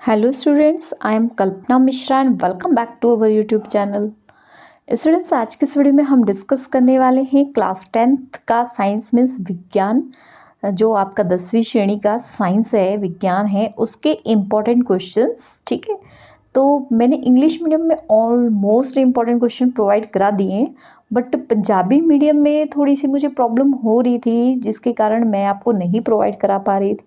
Hello students, I am Kalpana Mishra and welcome back to our YouTube channel. Students, आज के इस video में हम डिस्कस करने वाले हैं क्लास 10th का साइंस मीन्स विज्ञान, जो आपका 10वीं श्रेणी का साइंस है, विज्ञान है, उसके इम्पॉर्टेंट क्वेश्चंस। ठीक है, तो मैंने इंग्लिश मीडियम में ऑलमोस्ट इम्पॉर्टेंट क्वेश्चन प्रोवाइड करा दिए हैं, बट पंजाबी मीडियम में थोड़ी सी मुझे प्रॉब्लम हो रही थी, जिसके कारण मैं आपको नहीं प्रोवाइड करा पा रही थी।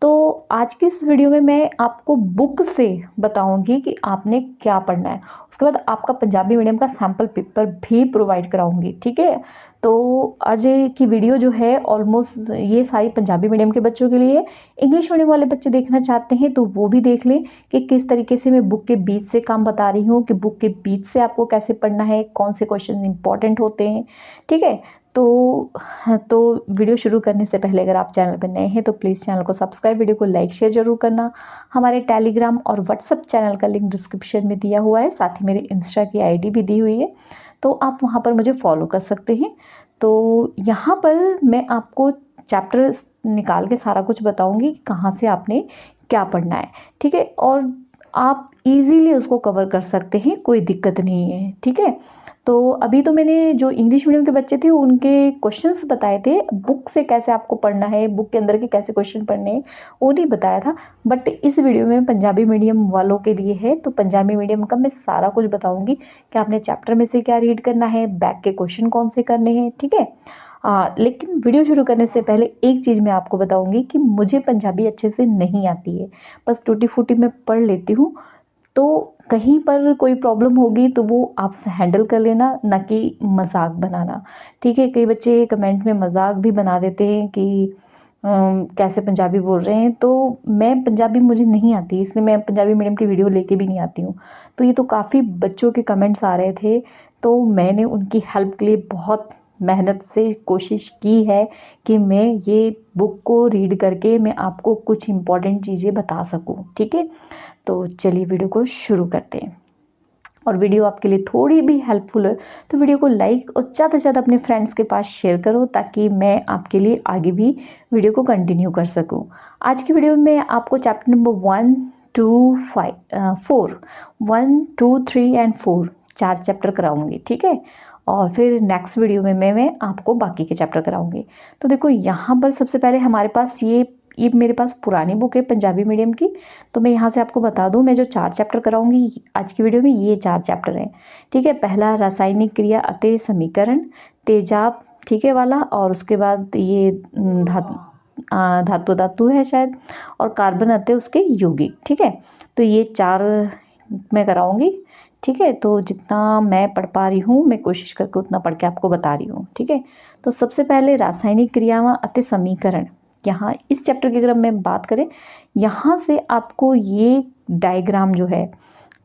तो आज की इस वीडियो में मैं आपको बुक से बताऊंगी कि आपने क्या पढ़ना है। उसके बाद आपका पंजाबी मीडियम का सैम्पल पेपर भी प्रोवाइड कराऊंगी। ठीक है, तो आज की वीडियो जो है ऑलमोस्ट ये सारी पंजाबी मीडियम के बच्चों के लिए। इंग्लिश मीडियम वाले बच्चे देखना चाहते हैं तो वो भी देख लें कि किस तरीके से मैं बुक के बीच से काम बता रही हूँ, कि बुक के बीच से आपको कैसे पढ़ना है, कौन से क्वेश्चन इंपॉर्टेंट होते हैं। ठीक है, तो वीडियो शुरू करने से पहले अगर आप चैनल पर नए हैं तो प्लीज़ चैनल को सब्सक्राइब, वीडियो को लाइक शेयर जरूर करना। हमारे टेलीग्राम और व्हाट्सएप चैनल का लिंक डिस्क्रिप्शन में दिया हुआ है, साथ ही मेरे इंस्टा की आईडी भी दी हुई है, तो आप वहाँ पर मुझे फॉलो कर सकते हैं। तो यहाँ पर मैं आपको चैप्टर निकाल के सारा कुछ बताऊँगी कि कहाँ से आपने क्या पढ़ना है। ठीक है, और आप इजीली उसको कवर कर सकते हैं, कोई दिक्कत नहीं है। ठीक है, तो अभी तो मैंने जो इंग्लिश मीडियम के बच्चे थे उनके क्वेश्चंस बताए थे, बुक से कैसे आपको पढ़ना है, बुक के अंदर के कैसे क्वेश्चन पढ़ने हैं वो नहीं बताया था। बट इस वीडियो में पंजाबी मीडियम वालों के लिए है, तो पंजाबी मीडियम का मैं सारा कुछ बताऊंगी कि आपने चैप्टर में से क्या रीड करना है, बैक के क्वेश्चन कौन से करने हैं। ठीक है, लेकिन वीडियो शुरू करने से पहले एक चीज़ मैं आपको बताऊंगी कि मुझे पंजाबी अच्छे से नहीं आती है, बस टूटी फूटी मैं पढ़ लेती हूँ। तो कहीं पर कोई प्रॉब्लम होगी तो वो आपसे हैंडल कर लेना, ना कि मजाक बनाना। ठीक है, कई बच्चे कमेंट में मजाक भी बना देते हैं कि कैसे पंजाबी बोल रहे हैं, तो मैं पंजाबी मुझे नहीं आती, इसलिए मैं पंजाबी मीडियम की वीडियो लेके भी नहीं आती हूँ। तो ये तो काफ़ी बच्चों के कमेंट्स आ रहे थे, तो मैंने उनकी हेल्प के लिए बहुत मेहनत से कोशिश की है कि मैं ये बुक को रीड करके मैं आपको कुछ इम्पॉर्टेंट चीज़ें बता सकूँ। ठीक है, तो चलिए वीडियो को शुरू करते हैं। और वीडियो आपके लिए थोड़ी भी हेल्पफुल है तो वीडियो को लाइक और ज़्यादा से ज़्यादा अपने फ्रेंड्स के पास शेयर करो, ताकि मैं आपके लिए आगे भी वीडियो को कंटिन्यू कर सकूं। आज की वीडियो में आपको चैप्टर नंबर 1, 2, 4 1, 2, 3 एंड 4 4 चैप्टर कराऊंगी। ठीक है, और फिर नेक्स्ट वीडियो में मैं आपको बाकी के चैप्टर कराऊंगी। तो देखो, यहाँ पर सबसे पहले हमारे पास ये मेरे पास पुरानी बुक है पंजाबी मीडियम की। तो मैं यहाँ से आपको बता दूँ, मैं जो 4 चैप्टर कराऊंगी आज की वीडियो में, ये 4 चैप्टर हैं। ठीक है, पहला रासायनिक क्रिया अते समीकरण, तेजाब, ठीक है वाला, और उसके बाद ये धातु है शायद, और कार्बन अते उसके यौगिक। ठीक है, तो ये 4 मैं कराऊंगी। ठीक है, तो जितना मैं पढ़ पा रही हूँ मैं कोशिश करके उतना पढ़ के आपको बता रही हूँ। ठीक है, तो सबसे पहले रासायनिक क्रियावां अति समीकरण, यहाँ इस चैप्टर की अगर मैं बात करें, यहाँ से आपको ये डायग्राम जो है,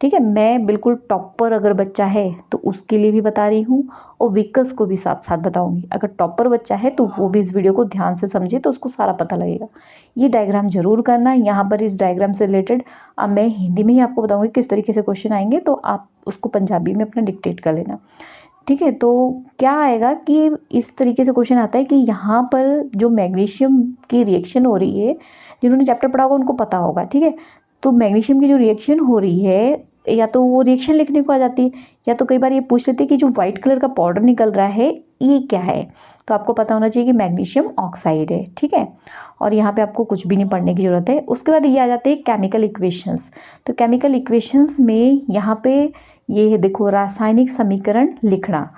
ठीक है, मैं बिल्कुल टॉपर अगर बच्चा है तो उसके लिए भी बता रही हूँ, और वीकर्स को भी साथ साथ बताऊंगी। अगर टॉपर बच्चा है तो वो भी इस वीडियो को ध्यान से समझे तो उसको सारा पता लगेगा। ये डायग्राम जरूर करना। यहाँ पर इस डायग्राम से रिलेटेड अब मैं हिंदी में ही आपको बताऊंगी किस तरीके से क्वेश्चन आएंगे, तो आप उसको पंजाबी में अपना डिक्टेट कर लेना। ठीक है, तो क्या आएगा कि इस तरीके से क्वेश्चन आता है कि यहाँ पर जो मैग्नीशियम की रिएक्शन हो रही है, जिन्होंने चैप्टर पढ़ा होगा उनको पता होगा। ठीक है, तो मैग्नीशियम की जो रिएक्शन हो रही है, या तो वो रिएक्शन लिखने को आ जाती है, या तो कई बार ये पूछ लेते हैं कि जो व्हाइट कलर का पाउडर निकल रहा है ये क्या है, तो आपको पता होना चाहिए कि मैग्नीशियम ऑक्साइड है। ठीक है, और यहाँ पे आपको कुछ भी नहीं पढ़ने की जरूरत है। उसके बाद ये आ जाते हैं केमिकल इक्वेशंस। तो केमिकल इक्वेशंस में यहाँ पे ये है, देखो, रासायनिक समीकरण लिखना।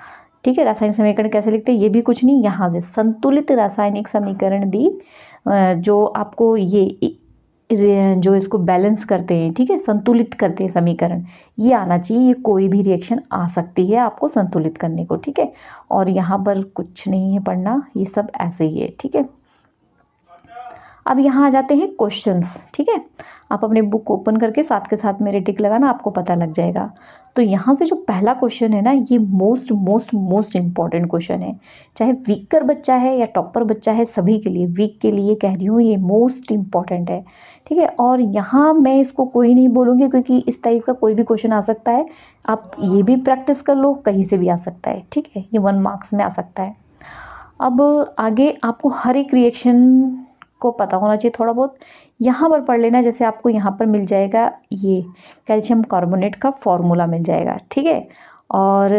ठीक है, रासायनिक समीकरण कैसे लिखते हैं, ये भी कुछ नहीं, यहाँ से संतुलित रासायनिक समीकरण दी, जो आपको ये जो इसको बैलेंस करते हैं, ठीक है, संतुलित करते हैं समीकरण, ये आना चाहिए। ये कोई भी रिएक्शन आ सकती है आपको संतुलित करने को। ठीक है, और यहाँ पर कुछ नहीं है पढ़ना, ये सब ऐसे ही है। ठीक है, अब यहाँ आ जाते हैं क्वेश्चंस। ठीक है, आप अपने बुक ओपन करके साथ के साथ मेरे टिक लगाना, आपको पता लग जाएगा। तो यहाँ से जो पहला क्वेश्चन है ना, ये most most most important question है। चाहे वीकर बच्चा है या टॉपर बच्चा है, सभी के लिए, वीक के लिए कह रही हूँ, ये मोस्ट इम्पॉर्टेंट है। ठीक है, और यहाँ मैं इसको कोई नहीं बोलूँगी क्योंकि इस टाइप का कोई भी क्वेश्चन आ सकता है। आप ये भी प्रैक्टिस कर लो, कहीं से भी आ सकता है। ठीक है, ये 1 मार्क्स में आ सकता है। अब आगे आपको हर एक रिएक्शन आपको पता होना चाहिए थोड़ा बहुत। यहाँ पर पढ़ लेना, जैसे आपको यहाँ पर मिल जाएगा ये कैल्शियम कार्बोनेट का फॉर्मूला मिल जाएगा, ठीक है। और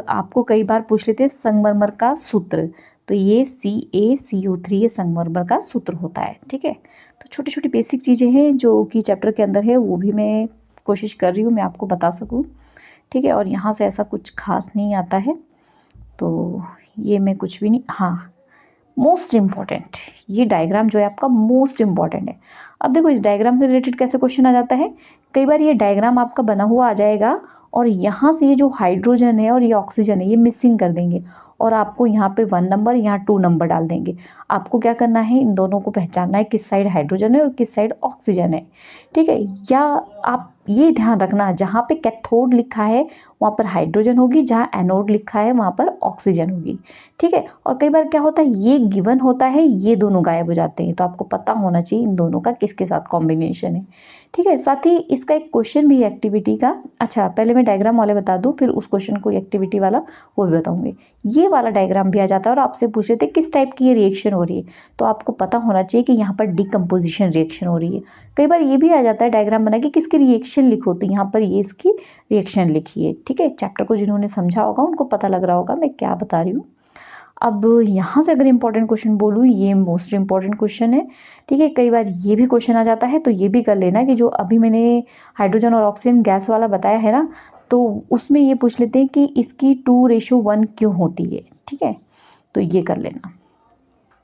आपको कई बार पूछ लेते हैं संगमरमर का सूत्र, तो ये CaCO3 ये संगमरमर का सूत्र होता है, ठीक है। तो छोटी छोटी बेसिक चीज़ें हैं जो कि चैप्टर के अंदर है, वो भी मैं कोशिश कर रही हूँ मैं आपको बता सकूँ, ठीक है। और यहाँ से ऐसा कुछ खास नहीं आता है, तो ये मैं कुछ भी नहीं। हाँ, मोस्ट इम्पॉर्टेंट ये डायग्राम जो है आपका मोस्ट इम्पॉर्टेंट है। अब देखो इस डायग्राम से रिलेटेड कैसे क्वेश्चन आ जाता है, कई बार ये डायग्राम आपका बना हुआ आ जाएगा और यहाँ से ये जो हाइड्रोजन है और ये ऑक्सीजन है ये मिसिंग कर देंगे और आपको यहाँ पे 1 नंबर यहाँ 2 नंबर डाल देंगे। आपको क्या करना है, इन दोनों को पहचानना है किस साइड हाइड्रोजन है और किस साइड ऑक्सीजन है, ठीक है। या आप ये ध्यान रखना जहाँ पे कैथोड लिखा है वहाँ पर हाइड्रोजन होगी, जहाँ एनोड लिखा है वहाँ पर ऑक्सीजन होगी, ठीक है। और कई बार क्या होता है ये गिवन होता है, ये दोनों गायब हो जाते हैं, तो आपको पता होना चाहिए इन दोनों का किसके साथ कॉम्बिनेशन है, ठीक है। साथ ही इसका एक क्वेश्चन भी है एक्टिविटी का। अच्छा पहले मैं डायग्राम वाले बता दूं, फिर उस क्वेश्चन को एक्टिविटी वाला वो भी बताऊंगी। ये वाला डायग्राम भी आ जाता है और आपसे पूछ रहे थे किस टाइप की ये रिएक्शन हो रही है, तो आपको पता होना चाहिए कि यहाँ पर डिकम्पोजिशन रिएक्शन हो रही है। कई बार ये भी आ जाता है डायग्राम बना के किसकी रिएक्शन लिखो, तो यहाँ पर ये इसकी रिएक्शन लिखी है, ठीक है। चैप्टर को जिन्होंने समझा होगा उनको पता लग रहा होगा मैं क्या बता रही हूँ। अब यहाँ से अगर इंपॉर्टेंट क्वेश्चन बोलूँ, ये मोस्ट इंपॉर्टेंट क्वेश्चन है, ठीक है। कई बार ये भी क्वेश्चन आ जाता है, तो ये भी कर लेना कि जो अभी मैंने हाइड्रोजन और ऑक्सीजन गैस वाला बताया है ना, तो उसमें ये पूछ लेते हैं कि इसकी 2:1 क्यों होती है, ठीक है। तो ये कर लेना,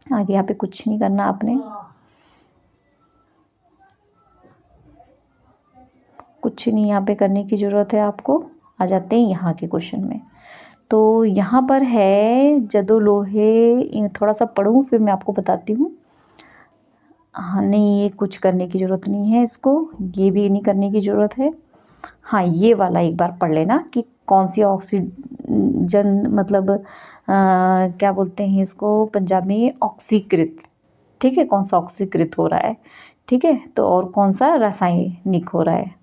आगे यहाँ पे कुछ नहीं करना आपने, कुछ नहीं यहाँ पे करने की ज़रूरत है आपको। आ जाते हैं यहाँ के क्वेश्चन में, तो यहाँ पर है जदो लोहे, थोड़ा सा पढ़ूँ फिर मैं आपको बताती हूँ। हाँ नहीं, ये कुछ करने की ज़रूरत नहीं है इसको, ये भी नहीं करने की ज़रूरत है। हाँ ये वाला एक बार पढ़ लेना कि कौन सी ऑक्सीजन मतलब क्या बोलते हैं इसको पंजाबी में, ऑक्सीकृत, ठीक है। कौन सा ऑक्सीकृत हो रहा है, ठीक है, तो और कौन सा रासायनिक हो रहा है,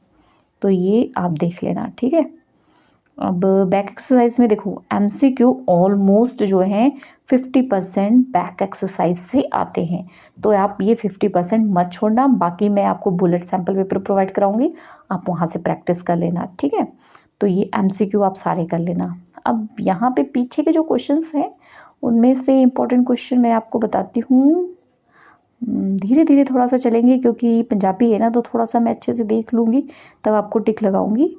तो ये आप देख लेना, ठीक है। अब बैक एक्सरसाइज में देखो MCQ ऑलमोस्ट जो है 50% बैक एक्सरसाइज से आते हैं, तो आप ये 50% मत छोड़ना, बाकी मैं आपको बुलेट सैंपल पेपर प्रोवाइड कराऊंगी, आप वहाँ से प्रैक्टिस कर लेना, ठीक है। तो ये MCQ आप सारे कर लेना। अब यहाँ पे पीछे के जो क्वेश्चंस हैं उनमें से इम्पोर्टेंट क्वेश्चन मैं आपको बताती हूँ, धीरे धीरे थोड़ा सा चलेंगे क्योंकि पंजाबी है ना, तो थोड़ा सा मैं अच्छे से देख लूँगी तब आपको टिक लगाऊंगी।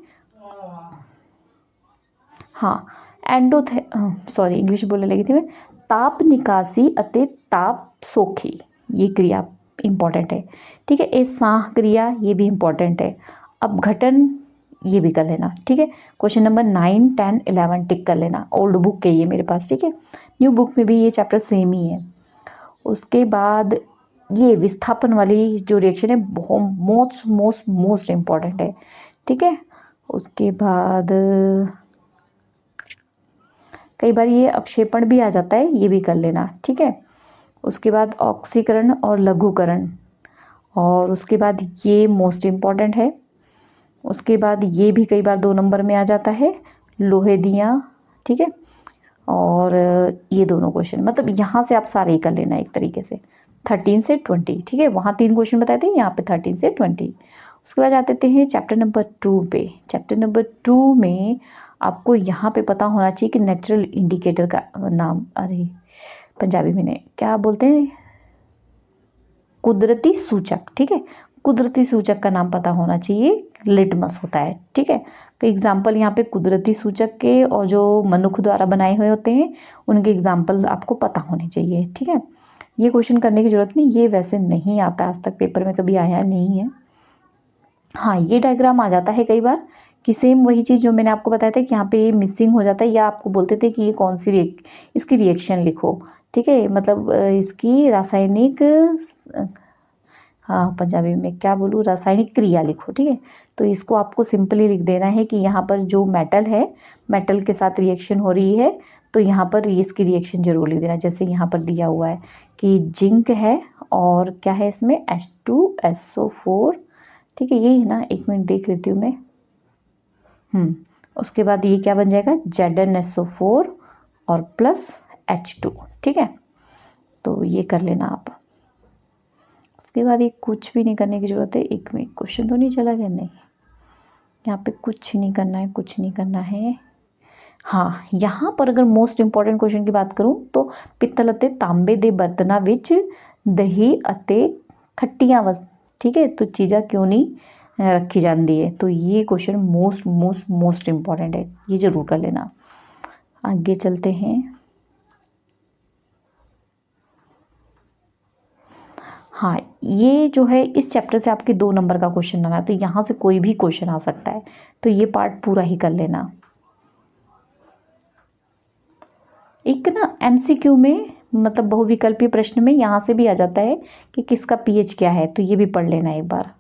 हाँ एंडोथे सॉरी इंग्लिश बोलने लगी थी मैं। ताप निकासी अते ताप सोखी ये क्रिया इंपॉर्टेंट है, ठीक है। ए साह क्रिया ये भी इंपॉर्टेंट है। अब घटन ये भी कर लेना, ठीक है। क्वेश्चन नंबर 9, 10, 11 टिक कर लेना, ओल्ड बुक के ये मेरे पास, ठीक है। न्यू बुक में भी ये चैप्टर सेम ही है। उसके बाद ये विस्थापन वाली जो रिएक्शन है बहुत मोस्ट मोस्ट मोस्ट इम्पॉर्टेंट है, ठीक है। उसके बाद कई बार ये अक्षेपण भी आ जाता है, ये भी कर लेना, ठीक है। उसके बाद ऑक्सीकरण और लघुकरण, और उसके बाद ये मोस्ट इम्पॉर्टेंट है। उसके बाद ये भी कई बार 2 नंबर में आ जाता है, लोहे दियाँ, ठीक है। और ये दोनों क्वेश्चन मतलब यहाँ से आप सारे ही कर लेना एक तरीके से 13 से 20, ठीक है। वहाँ 3 क्वेश्चन बताए थे, यहाँ पे 13 से 20। उसके बाद आते हैं चैप्टर नंबर 2 पे। चैप्टर नंबर 2 में आपको यहाँ पे पता होना चाहिए कि नेचुरल इंडिकेटर का नाम, अरे पंजाबी में नहीं क्या बोलते हैं, कुदरती सूचक, ठीक है। कुदरती सूचक का नाम पता होना चाहिए, लिटमस होता है, ठीक है। तो एग्जाम्पल यहाँ पे कुदरती सूचक के और जो मनुष्य द्वारा बनाए हुए होते हैं उनके एग्जाम्पल आपको पता होने चाहिए, ठीक है। ये क्वेश्चन करने की जरूरत नहीं, ये वैसे नहीं आता आज तक पेपर में, कभी आया नहीं है। हाँ ये डायग्राम आ जाता है कई बार कि सेम वही चीज़ जो मैंने आपको बताया था कि यहाँ पे ये मिसिंग हो जाता है, या आपको बोलते थे कि ये कौन सी इसकी रिएक्शन लिखो, ठीक है। मतलब इसकी रासायनिक हाँ पंजाबी में क्या बोलूँ, रासायनिक क्रिया लिखो, ठीक है। तो इसको आपको सिंपली लिख देना है कि यहाँ पर जो मेटल है, मेटल के साथ रिएक्शन हो रही है, तो यहाँ पर इसकी रिएक्शन जरूर लिख देना। जैसे यहाँ पर दिया हुआ है कि जिंक है और क्या है इसमें H2SO4, ठीक है। यही है ना, एक मिनट देख लेती हूँ मैं। उसके बाद ये क्या बन जाएगा, ZnSO4 और प्लस H2, ठीक है। तो ये कर लेना आप। उसके बाद ये कुछ भी नहीं करने की ज़रूरत है। एक मिनट, क्वेश्चन तो नहीं चला गया? नहीं, यहाँ पे कुछ नहीं करना है, कुछ नहीं करना है। हाँ, यहाँ पर अगर मोस्ट इंपॉर्टेंट क्वेश्चन की बात करूँ तो पित्तल ਅਤੇ तांबे ਦੇ ਬਰਤਨਾਂ ਵਿੱਚ दही ਅਤੇ खट्टियाँ ठीक है, तो चीज़ा क्यों नहीं रखी जाती है। तो ये question most most most important है, ये जरूर कर लेना। आगे चलते हैं। हाँ, ये जो है इस चैप्टर से आपके 2 नंबर का क्वेश्चन आना है, तो यहाँ से कोई भी क्वेश्चन आ सकता है, तो ये पार्ट पूरा ही कर लेना। एक ना एमसीक्यू में मतलब बहुविकल्पीय प्रश्न में यहाँ से भी आ जाता है कि किसका पीएच क्या है, तो ये भी पढ़ लेना एक बार।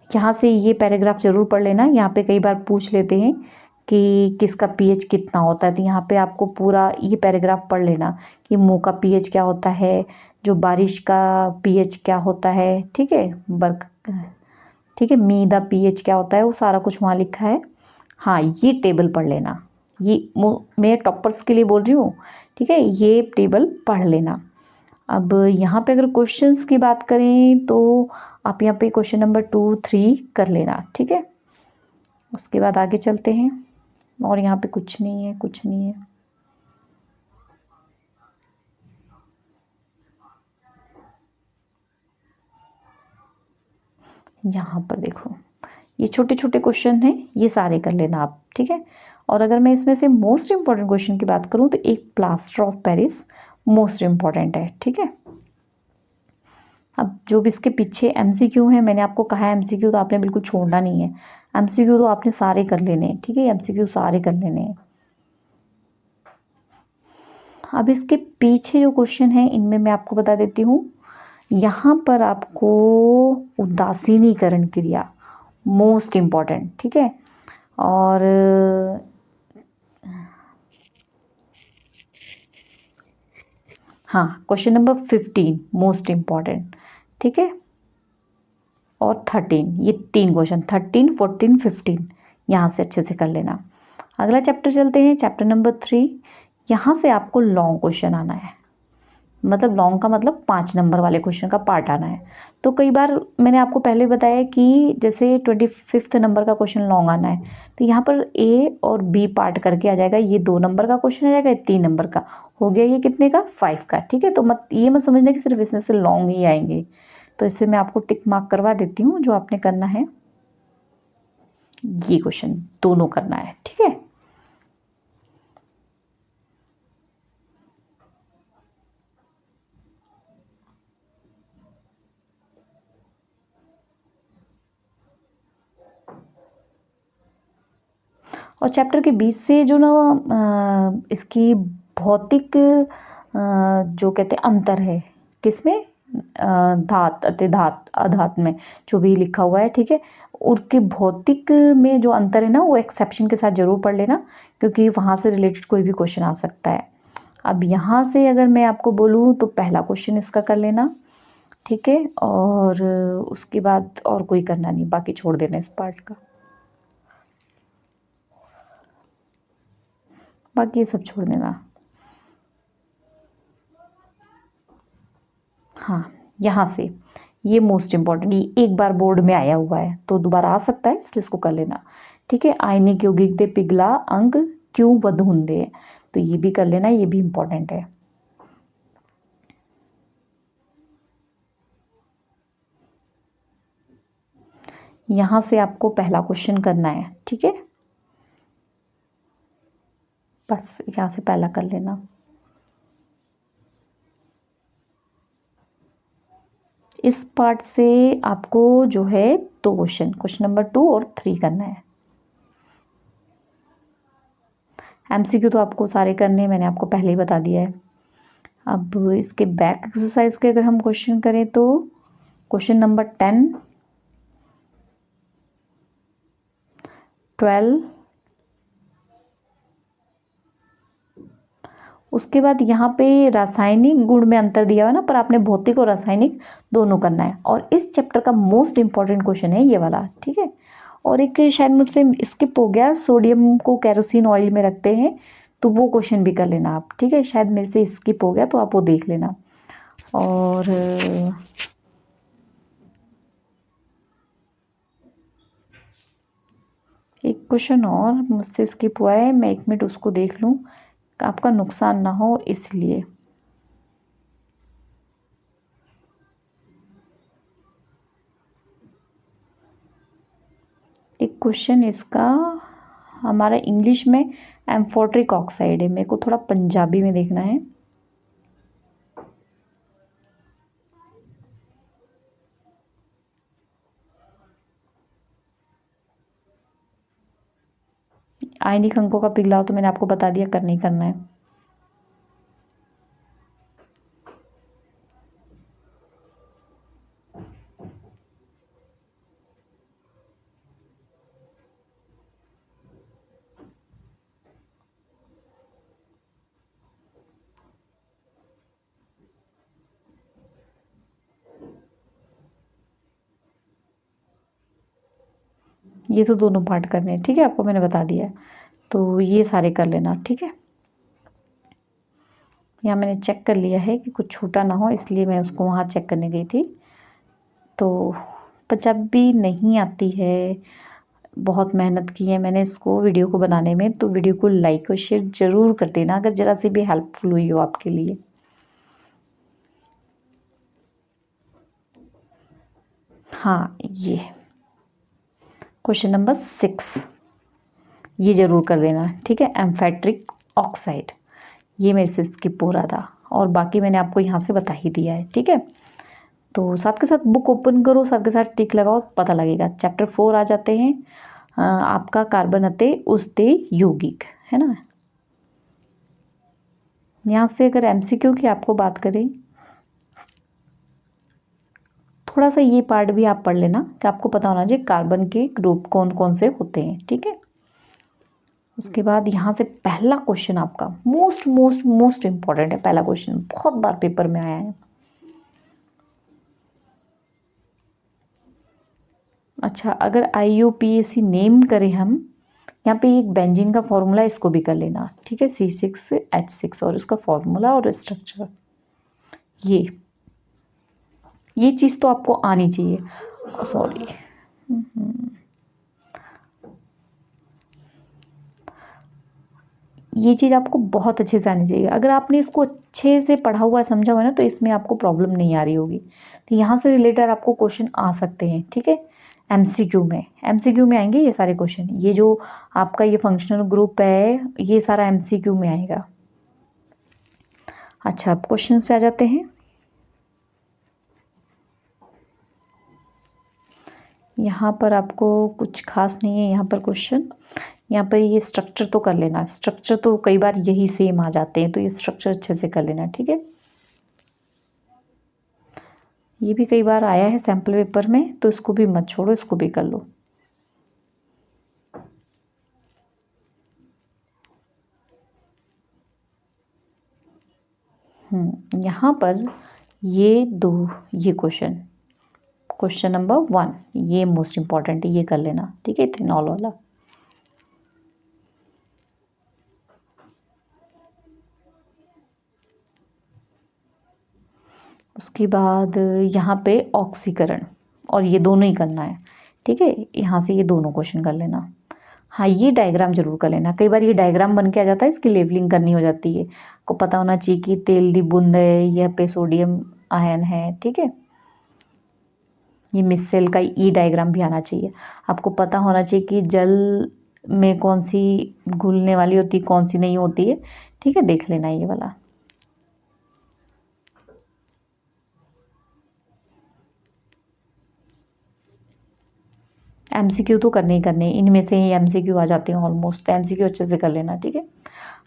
यहाँ से ये पैराग्राफ जरूर पढ़ लेना, यहाँ पे कई बार पूछ लेते हैं कि किसका पीएच कितना होता है, तो यहाँ पे आपको पूरा ये पैराग्राफ पढ़ लेना कि मुंह का पीएच क्या होता है, जो बारिश का पीएच क्या होता है, ठीक है, ठीक है, मी दा पीएच क्या होता है, वो सारा कुछ वहाँ लिखा है। हाँ, ये टेबल पढ़ लेना, ये मैं टॉपर्स के लिए बोल रही हूँ, ठीक है, ये टेबल पढ़ लेना। अब यहाँ पे अगर क्वेश्चंस की बात करें तो आप यहाँ पे क्वेश्चन नंबर 2, 3 कर लेना, ठीक है। उसके बाद आगे चलते हैं, और यहाँ पे कुछ नहीं है, कुछ नहीं है। यहाँ पर देखो, ये छोटे छोटे क्वेश्चन हैं, ये सारे कर लेना आप, ठीक है। और अगर मैं इसमें से मोस्ट इम्पॉर्टेंट क्वेश्चन की बात करूँ तो एक plaster of Paris most important है, ठीक है। अब जो भी इसके पीछे एमसीक्यू है, मैंने आपको कहा है एमसीक्यू तो आपने बिल्कुल छोड़ना नहीं है, एमसीक्यू तो आपने सारे कर लेने हैं, ठीक है, एमसीक्यू सारे कर लेने हैं। अब इसके पीछे जो क्वेश्चन है इनमें मैं आपको बता देती हूँ, यहाँ पर आपको उदासीनीकरण क्रिया मोस्ट इम्पॉर्टेंट, ठीक है। और हाँ, क्वेश्चन नंबर 15 मोस्ट इम्पॉर्टेंट, ठीक है, और 13, ये 3 क्वेश्चन 13, 14, 15 यहाँ से अच्छे से कर लेना। अगला चैप्टर चलते हैं, चैप्टर नंबर 3। यहाँ से आपको लॉन्ग क्वेश्चन आना है, मतलब लॉन्ग का मतलब 5 नंबर वाले क्वेश्चन का पार्ट आना है। तो कई बार मैंने आपको पहले बताया कि जैसे 25 नंबर का क्वेश्चन लॉन्ग आना है, तो यहाँ पर ए और बी पार्ट करके आ जाएगा, ये 2 नंबर का क्वेश्चन आ जाएगा, 3 नंबर का हो गया, ये कितने का 5 का, ठीक है। तो मत समझना कि सिर्फ इसमें से लॉन्ग ही आएंगे, तो इससे मैं आपको टिक मार्क करवा देती हूँ। जो आपने करना है ये क्वेश्चन दोनों करना है, ठीक है। और चैप्टर के बीच से जो ना इसकी भौतिक जो कहते हैं अंतर है, किसमें, धात अति धात अधात में जो भी लिखा हुआ है, ठीक है, उसके भौतिक में जो अंतर है ना, वो एक्सेप्शन के साथ जरूर पढ़ लेना, क्योंकि वहाँ से रिलेटेड कोई भी क्वेश्चन आ सकता है। अब यहाँ से अगर मैं आपको बोलूँ तो पहला क्वेश्चन इसका कर लेना, ठीक है, और उसके बाद और कोई करना नहीं, बाकी छोड़ देना इस पार्ट का, बाकी ये सब छोड़ देना। हाँ, यहाँ से ये मोस्ट इम्पॉर्टेंट, ये एक बार बोर्ड में आया हुआ है तो दोबारा आ सकता है, इसलिए इसको कर लेना, ठीक है। आईने क्यों गिरते पिघला अंग क्यों बद हुंदे, तो ये भी कर लेना, ये भी इम्पोर्टेंट है। यहाँ से आपको पहला क्वेश्चन करना है, ठीक है, बस यहाँ से पहला कर लेना। इस पार्ट से आपको जो है 2 क्वेश्चन नंबर 2 और 3 करना है। एमसीक्यू तो आपको सारे करने हैं, मैंने आपको पहले ही बता दिया है। अब इसके बैक एक्सरसाइज के अगर हम क्वेश्चन करें तो क्वेश्चन नंबर 10, 12, उसके बाद यहाँ पे रासायनिक गुण में अंतर दिया हुआ ना, पर आपने भौतिक और रासायनिक दोनों करना है। और इस चैप्टर का मोस्ट इंपॉर्टेंट क्वेश्चन है ये वाला, ठीक है। और एक शायद मुझसे स्किप हो गया, सोडियम को केरोसिन ऑयल में रखते हैं, तो वो क्वेश्चन भी कर लेना आप, ठीक है। शायद मेरे से स्किप हो गया तो आप वो देख लेना। और एक क्वेश्चन और मुझसे स्किप हुआ है, मैं 1 मिनट उसको देख लूँ, आपका नुकसान ना हो इसलिए। एक क्वेश्चन इसका हमारा इंग्लिश में एम्फोट्रिक ऑक्साइड है, मेरे को थोड़ा पंजाबी में देखना है। आयनिक अंकों का पिघलाव तो मैंने आपको बता दिया, करना ही करना है। ये तो दोनों पार्ट करने हैं, ठीक है, आपको मैंने बता दिया है, तो ये सारे कर लेना, ठीक है। यहाँ मैंने चेक कर लिया है कि कुछ छूटा ना हो, इसलिए मैं उसको वहाँ चेक करने गई थी। तो पंजाबी नहीं आती है, बहुत मेहनत की है मैंने इसको वीडियो को बनाने में, तो वीडियो को लाइक और शेयर ज़रूर कर देना अगर ज़रा सी भी हेल्पफुल हुई हो आपके लिए। हाँ, ये क्वेश्चन नंबर 6 ये ज़रूर कर देना, ठीक है। एम्फेट्रिक ऑक्साइड, ये मेरे से स्किप हो रहा था और बाकी मैंने आपको यहाँ से बता ही दिया है, ठीक है। तो साथ के साथ बुक ओपन करो, साथ के साथ टिक लगाओ, पता लगेगा। चैप्टर 4 आ जाते हैं आपका कार्बन अते उसते यौगिक, है ना। यहाँ से अगर एमसीक्यू की आपको बात करें, थोड़ा सा ये पार्ट भी आप पढ़ लेना कि आपको पता होना चाहिए कार्बन के ग्रुप कौन कौन से होते हैं, ठीक है। उसके बाद यहाँ से पहला क्वेश्चन आपका मोस्ट मोस्ट मोस्ट इम्पॉर्टेंट है। पहला क्वेश्चन बहुत बार पेपर में आया है। अच्छा, अगर IUPAC नेम करें हम, यहाँ पे एक बेंजीन का फॉर्मूला, इसको भी कर लेना, ठीक है। C6H6 और इसका फॉर्मूला और स्ट्रक्चर, ये चीज़ तो आपको आनी चाहिए। सॉरी, ये चीज़ आपको बहुत अच्छे से आनी चाहिए। अगर आपने इसको अच्छे से पढ़ा हुआ है, समझा हुआ है ना, तो इसमें आपको प्रॉब्लम नहीं आ रही होगी। तो यहाँ से रिलेटेड आपको क्वेश्चन आ सकते हैं, ठीक है। एमसीक्यू में आएंगे ये सारे क्वेश्चन। ये जो आपका ये फंक्शनल ग्रुप है, ये सारा एमसीक्यू में आएगा। अच्छा, अब क्वेश्चन पे आ जाते हैं। यहाँ पर आपको कुछ खास नहीं है यहाँ पर क्वेश्चन। यहाँ पर ये स्ट्रक्चर तो कर लेना, स्ट्रक्चर तो कई बार यही सेम आ जाते हैं, तो ये स्ट्रक्चर अच्छे से कर लेना, ठीक है। ये भी कई बार आया है सैम्पल पेपर में, तो इसको भी मत छोड़ो, इसको भी कर लो। यहाँ पर ये क्वेश्चन नंबर 1 ये मोस्ट इम्पॉर्टेंट है, ये कर लेना, ठीक है, इथेनॉल वाला। उसके बाद यहाँ पे ऑक्सीकरण, और ये दोनों ही करना है, ठीक है। यहाँ से ये दोनों क्वेश्चन कर लेना। हाँ, ये डायग्राम जरूर कर लेना, कई बार ये डायग्राम बन के आ जाता है, इसकी लेबलिंग करनी हो जाती है। को पता होना चाहिए कि तेल दी बूंद है, यह पे सोडियम आयन है, ठीक है। ये मिससेल का डायग्राम भी आना चाहिए। आपको पता होना चाहिए कि जल में कौन सी घुलने वाली होती है, कौन सी नहीं होती है, ठीक है, देख लेना ये वाला। एमसीक्यू तो करने ही करने, इनमें से ही एमसीक्यू आ जाते हैं ऑलमोस्ट, एमसीक्यू अच्छे से कर लेना, ठीक है।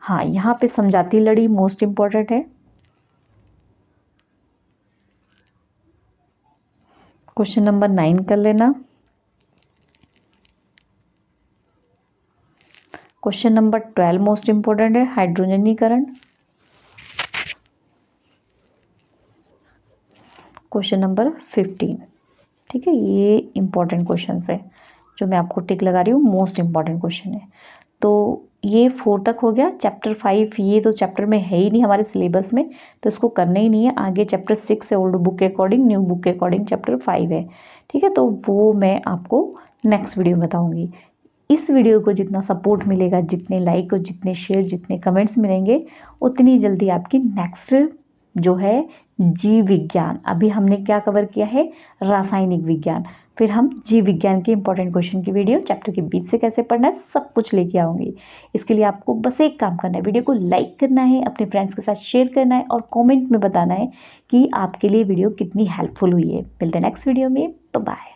हाँ, यहाँ पे समझाती लड़ी मोस्ट इम्पॉर्टेंट है। क्वेश्चन नंबर 9 कर लेना। क्वेश्चन नंबर 12 मोस्ट इम्पोर्टेंट है, हाइड्रोजनीकरण। क्वेश्चन नंबर 15, ठीक है, ये इंपॉर्टेंट क्वेश्चन है जो मैं आपको टिक लगा रही हूँ, मोस्ट इम्पॉर्टेंट क्वेश्चन है। तो ये 4 तक हो गया। चैप्टर 5 ये तो चैप्टर में है ही नहीं हमारे सिलेबस में, तो इसको करना ही नहीं है। आगे चैप्टर 6 है, ओल्ड बुक के अकॉर्डिंग, न्यू बुक के अकॉर्डिंग चैप्टर 5 है। ठीक है, तो वो मैं आपको नेक्स्ट वीडियो में बताऊँगी। इस वीडियो को जितना सपोर्ट मिलेगा, जितने लाइक और जितने शेयर, जितने कमेंट्स मिलेंगे, उतनी जल्दी आपकी नेक्स्ट जो है जीव विज्ञान, अभी हमने क्या कवर किया है, रासायनिक विज्ञान, फिर हम जीव विज्ञान के इंपॉर्टेंट क्वेश्चन की वीडियो चैप्टर के बीच से कैसे पढ़ना है सब कुछ लेके आऊँगी। इसके लिए आपको बस एक काम करना है, वीडियो को लाइक करना है, अपने फ्रेंड्स के साथ शेयर करना है और कमेंट में बताना है कि आपके लिए वीडियो कितनी हेल्पफुल हुई है। मिलते हैं नेक्स्ट वीडियो में, बाय।